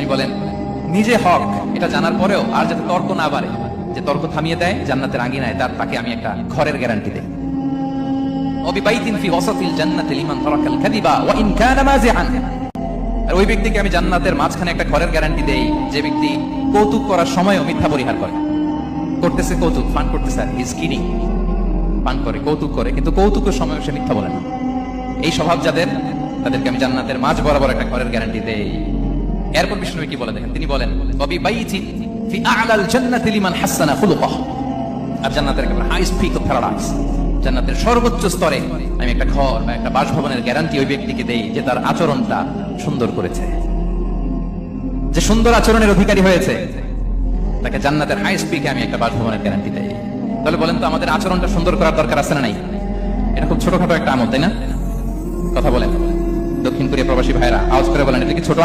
বিষ্ণু বলেন নিজে হক এটা জানার পরেও আর যাতে তর্ক না বাড়ে, যে তর্ক থামিয়ে দেয় জান্নাতের আঙ্গিনায়, তাকে আমি একটা ঘরের গ্যারান্টি দেই। ওয়াবিবাইতিন ফি ওয়াসাতিল জান্নাতি লিমান তারাকাল কাযিবা ওয়া ইন কানা মাযিআন। আর ওই ব্যক্তিকে আমি জান্নাতের মাঝখানে একটা ঘরের গ্যারান্টি দেই, যে ব্যক্তি কৌতুক করার সময়ও মিথ্যা পরিহার করে। করতেছে কৌতুক, ফান করতেছে, আর ইজ কিডিং, পান করে, কৌতুক করে, কিন্তু কৌতুকের সময় সে মিথ্যা বলে না। এই স্বভাব যাদের, তাদেরকে আমি জান্নাতের মাঝ বরাবর একটা ঘরের গ্যারান্টি দেই। এরপর বিষ্ণু কি বলে দেখেন, তিনি বলেন ওয়াবিবাইতিন ফি আ'লাল জান্নাতি লিমান হাসানা খুলুকাহু। আর জান্নাতের একটা হাইস্ট পিক অফ প্যারাডাইস, জান্নাতের সর্বোচ্চ স্তরে আমি একটা ঘর বা একটা বাসভবনের গ্যারান্টি ওই ব্যক্তিকে দেই যে তার আচরণটা সুন্দর করেছে, যে সুন্দর আচরণের অধিকারী হয়েছে, তাকে জান্নাতের হাইস্ট পিকে আমি একটা বাসভবনের গ্যারান্টি দেই। তাহলে বলেন তো আমাদের আচরণটা সুন্দর করার দরকার আছে না নাই? এটা খুব ছোটখাটো একটা আমল, তাই না? কথা বলেন দক্ষিণ কোরিয়া প্রবাসী ভাইরা, আওয়াজ করে বলেন এটা কি ছোট আমল?